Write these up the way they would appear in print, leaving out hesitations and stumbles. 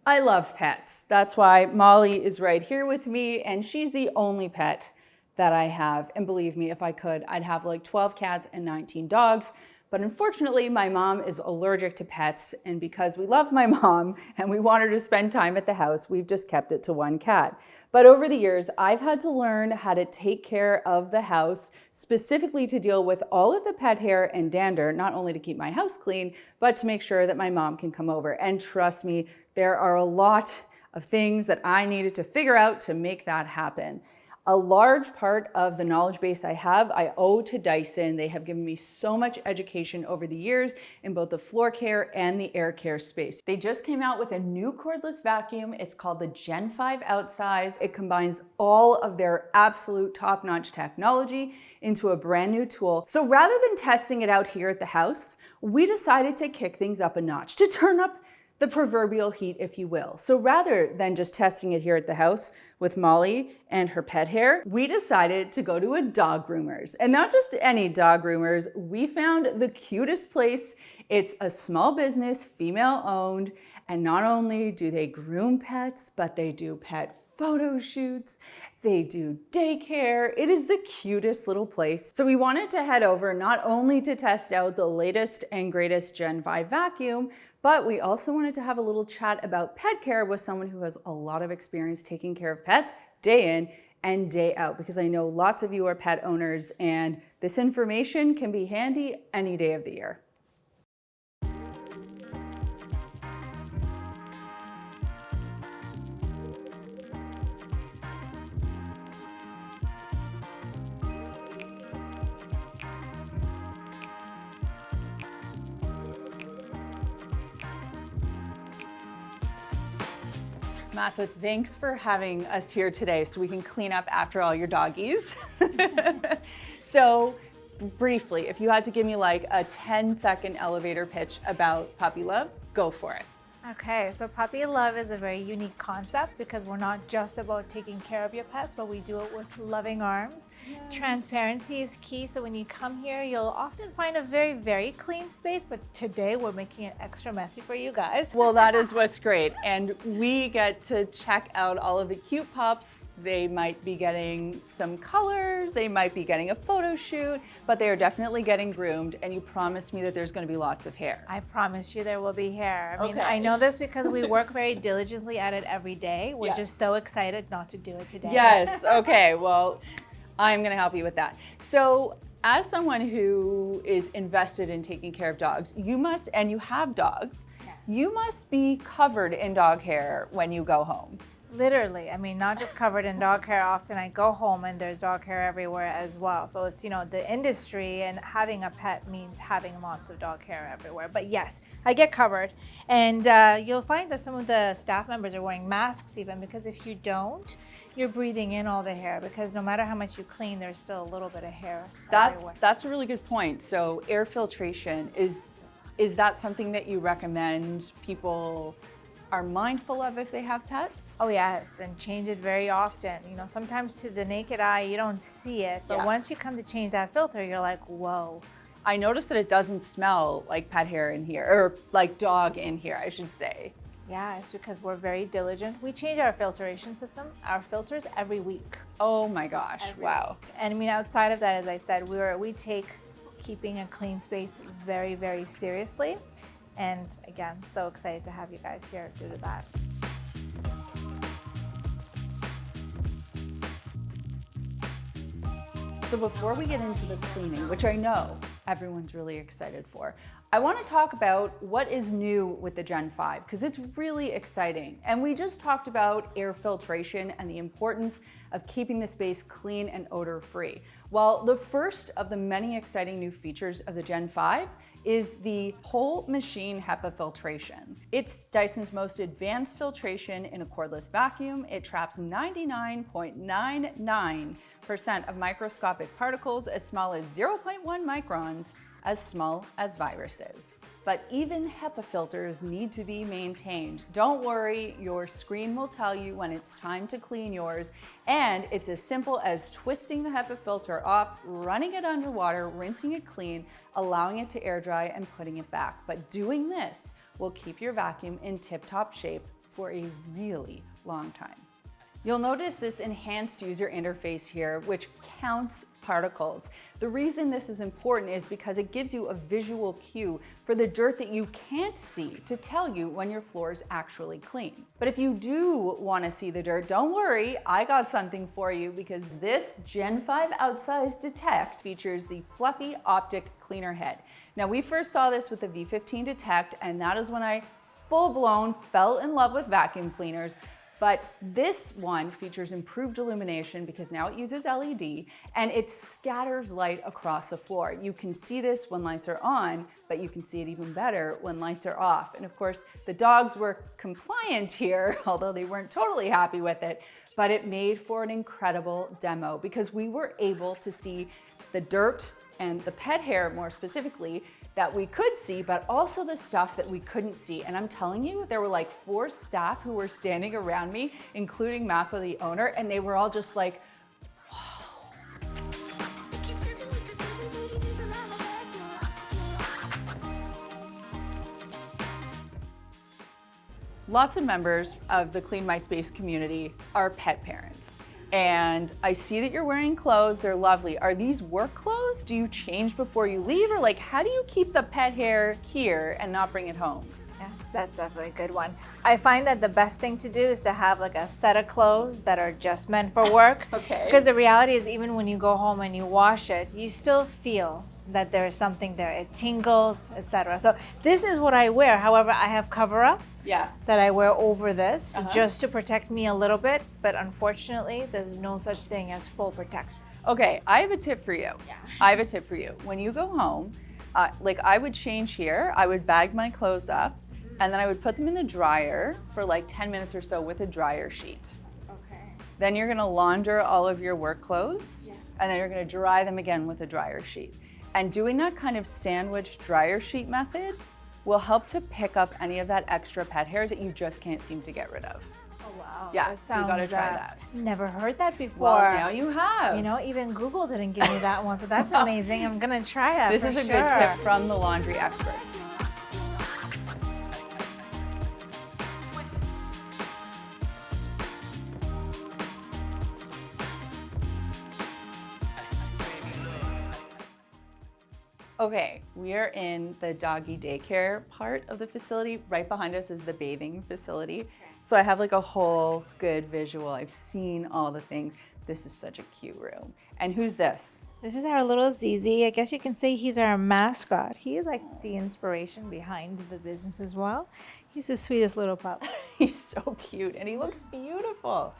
I love pets. That's why Molly is right here with me, and she's the only pet that I have. And believe me, if I could, I'd have like 12 cats and 19 dogs. But unfortunately, my mom is allergic to pets, and because we love my mom and we want her to spend time at the house, we've just kept it to one cat. But over the years, I've had to learn how to take care of the house, specifically to deal with all of the pet hair and dander, not only to keep my house clean, but to make sure that my mom can come over. And trust me, there are a lot of things that I needed to figure out to make that happen. A large part of the knowledge base I have, I owe to Dyson. They have given me so much education over the years in both the floor care and the air care space. They just came out with a new cordless vacuum. It's called the Gen5outsize. It combines all of their absolute top-notch technology into a brand new tool. So rather than testing it out here at the house, we decided to kick things up a notch, to turn up the proverbial heat, if you will. So rather than just testing it here at the house with Molly and her pet hair, we decided to go to a dog groomers. And not just any dog groomers, we found the cutest place. It's a small business, female owned, and not only do they groom pets, but they do pet photo shoots, they do daycare. It is the cutest little place. So we wanted to head over not only to test out the latest and greatest Gen5 vacuum, but we also wanted to have a little chat about pet care with someone who has a lot of experience taking care of pets day in and day out, because I know lots of you are pet owners and this information can be handy any day of the year. Massive thanks for having us here today so we can clean up after all your doggies. So briefly, if you had to give me like a 10-second elevator pitch about puppy love, go for it. Okay, so puppy love is a very unique concept because we're not just about taking care of your pets, but we do it with loving arms. Yes. Transparency is key, so when you come here, you'll often find a very, very clean space, but today we're making it extra messy for you guys. Well, that is what's great, and we get to check out all of the cute pups. They might be getting some colors, they might be getting a photo shoot, but they are definitely getting groomed, and you promised me that there's going to be lots of hair. I promise you there will be hair. I mean, okay. I know this because we work very diligently at it every day. We're just so excited not to do it today. Yes, okay, well, I'm gonna help you with that. So as someone who is invested in taking care of dogs, you must, and you have dogs, you must be covered in dog hair when you go home. Literally, I mean, not just covered in dog hair. Often I go home and there's dog hair everywhere as well. So it's, you know, the industry and having a pet means having lots of dog hair everywhere. But yes, I get covered. And you'll find that some of the staff members are wearing masks even, because if you don't, you're breathing in all the hair, because no matter how much you clean, there's still a little bit of hair everywhere. That's a really good point. So air filtration, is that something that you recommend people are mindful of if they have pets? Oh yes, and change it very often. You know, sometimes to the naked eye, you don't see it, but once you come to change that filter, you're like, whoa. I noticed that it doesn't smell like pet hair in here, or like dog in here, I should say. Yeah, it's because we're very diligent. We change our filtration system, our filters every week. Oh my gosh, wow. And I mean, outside of that, as I said, we take keeping a clean space very, very seriously. And again, so excited to have you guys here due to that. So before we get into the cleaning, which I know everyone's really excited for, I want to talk about what is new with the Gen5, because it's really exciting. And we just talked about air filtration and the importance of keeping the space clean and odor-free. Well, the first of the many exciting new features of the Gen5 is the whole machine HEPA filtration. It's Dyson's most advanced filtration in a cordless vacuum. It traps 99.99% of microscopic particles as small as 0.1 microns, as small as viruses. But even HEPA filters need to be maintained. Don't worry, your screen will tell you when it's time to clean yours, and it's as simple as twisting the HEPA filter off, running it underwater, rinsing it clean, allowing it to air dry, and putting it back. But doing this will keep your vacuum in tip-top shape for a really long time. You'll notice this enhanced user interface here, which counts particles. The reason this is important is because it gives you a visual cue for the dirt that you can't see to tell you when your floor is actually clean. But if you do want to see the dirt, don't worry, I got something for you, because this Gen 5 outsize Detect features the fluffy optic cleaner head. Now, we first saw this with the V15 Detect, and that is when I full-blown fell in love with vacuum cleaners. But this one features improved illumination because now it uses LED, and it scatters light across the floor. You can see this when lights are on, but you can see it even better when lights are off. And of course, the dogs were compliant here, although they weren't totally happy with it, but it made for an incredible demo because we were able to see the dirt and the pet hair more specifically that we could see, but also the stuff that we couldn't see. And I'm telling you, there were like 4 staff who were standing around me, including Massa, the owner, and they were all just like, whoa. Lots of members of the Clean My Space community are pet parents. And I see that you're wearing clothes, they're lovely. Are these work clothes? Do you change before you leave? Or like, how do you keep the pet hair here and not bring it home? Yes, that's definitely a good one. I find that the best thing to do is to have like a set of clothes that are just meant for work. Okay. Because the reality is, even when you go home and you wash it, you still feel that there is something there. It tingles, etc. So this is what I wear. However, I have cover up that I wear over this just to protect me a little bit. But unfortunately, there's no such thing as full protection. Okay, I have a tip for you. Yeah. I have a tip for you. When you go home, like I would change here, I would bag my clothes up, and then I would put them in the dryer for like 10 minutes or so with a dryer sheet. Okay. Then you're gonna launder all of your work clothes, and then you're gonna dry them again with a dryer sheet. And doing that kind of sandwich dryer sheet method will help to pick up any of that extra pet hair that you just can't seem to get rid of. Oh wow. Yeah, That so you gotta sounds, try that. Never heard that before. Well, now you have. You know, even Google didn't give me that one, so that's amazing. I'm gonna try that. This for is a sure. good tip from the laundry experts. Okay, we are in the doggy daycare part of the facility. Right behind us is the bathing facility. So I have like a whole good visual. I've seen all the things. This is such a cute room. And who's this? This is our little ZZ. I guess you can say he's our mascot. He is like the inspiration behind the business as well. He's the sweetest little pup. He's so cute and he looks beautiful.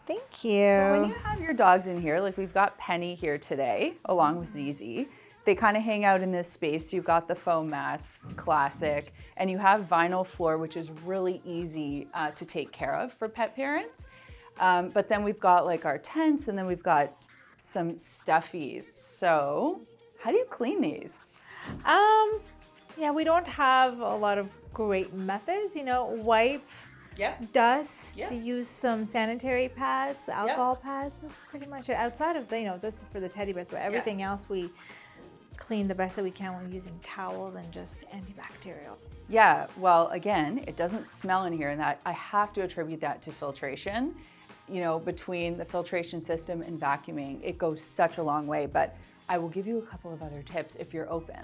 Thank you. So when you have your dogs in here, like we've got Penny here today, along with ZZ, they kind of hang out in this space. You've got the foam mats, classic, and you have vinyl floor, which is really easy to take care of for pet parents. But then we've got like our tents, and then we've got some stuffies. So how do you clean these? Yeah, we don't have a lot of great methods, you know, wipe, dust, use some sanitary pads, alcohol pads. That's pretty much it. Outside of the, you know, this is for the teddy bears, but everything else we clean the best that we can when using towels and just antibacterial. Yeah, well, again, it doesn't smell in here, and that I have to attribute that to filtration. You know, between the filtration system and vacuuming, it goes such a long way, but I will give you a couple of other tips if you're open.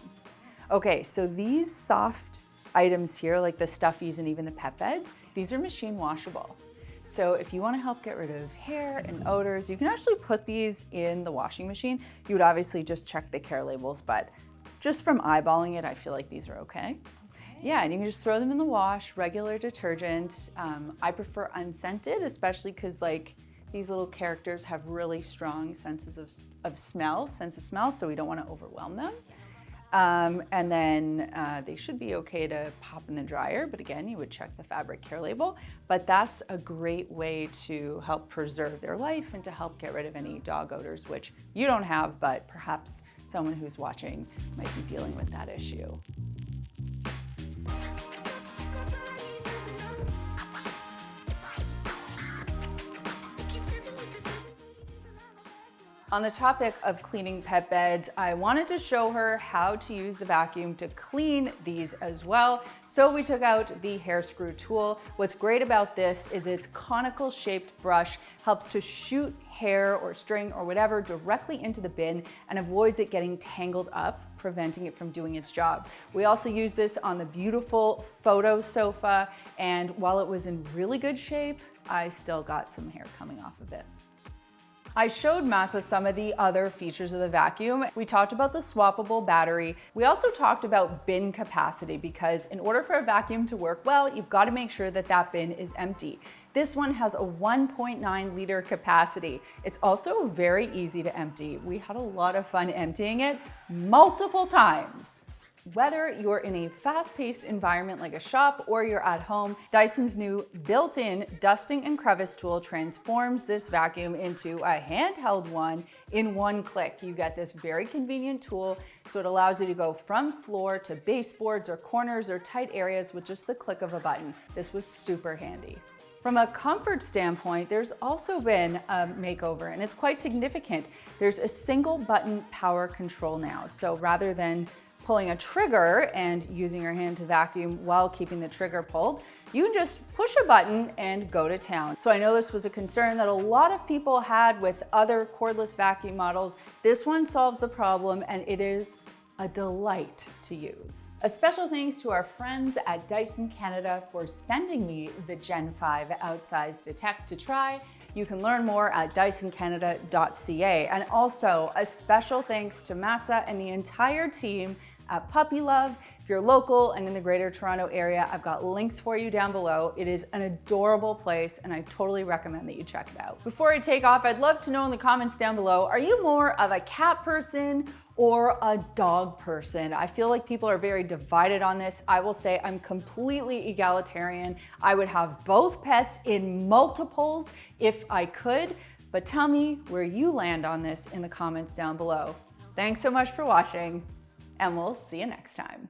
Okay, so these soft items here, like the stuffies and even the pet beds, these are machine washable. So if you want to help get rid of hair and odors, you can actually put these in the washing machine. You would obviously just check the care labels, but just from eyeballing it, I feel like these are okay. Yeah, and you can just throw them in the wash, regular detergent. I prefer unscented, especially because like these little characters have really strong senses of smell, so we don't want to overwhelm them. And then they should be okay to pop in the dryer, but again, you would check the fabric care label. But that's a great way to help preserve their life and to help get rid of any dog odors, which you don't have, but perhaps someone who's watching might be dealing with that issue. On the topic of cleaning pet beds, I wanted to show her how to use the vacuum to clean these as well. So we took out the hair screw tool. What's great about this is its conical shaped brush helps to shoot hair or string or whatever directly into the bin and avoids it getting tangled up, preventing it from doing its job. We also use this on the beautiful photo sofa, and while it was in really good shape, I still got some hair coming off of it. I showed Massa some of the other features of the vacuum. We talked about the swappable battery. We also talked about bin capacity, because in order for a vacuum to work well, you've got to make sure that that bin is empty. This one has a 1.9 liter capacity. It's also very easy to empty. We had a lot of fun emptying it multiple times. Whether you're in a fast-paced environment like a shop or you're at home, Dyson's new built-in dusting and crevice tool transforms this vacuum into a handheld one in one click. You get this very convenient tool, so it allows you to go from floor to baseboards or corners or tight areas with just the click of a button. This was super handy. From a comfort standpoint, there's also been a makeover, and it's quite significant. There's a single button power control now, so rather than pulling a trigger and using your hand to vacuum while keeping the trigger pulled, you can just push a button and go to town. So I know this was a concern that a lot of people had with other cordless vacuum models. This one solves the problem, and it is a delight to use. A special thanks to our friends at Dyson Canada for sending me the Gen5 outsize Detect to try. You can learn more at dysoncanada.ca. And also a special thanks to Massa and the entire team at Puppy Love. If you're local and in the greater Toronto area, I've got links for you down below. It is an adorable place, and I totally recommend that you check it out. Before I take off, I'd love to know in the comments down below, are you more of a cat person or a dog person? I feel like people are very divided on this. I will say I'm completely egalitarian. I would have both pets in multiples if I could, but tell me where you land on this in the comments down below. Thanks so much for watching, and we'll see you next time.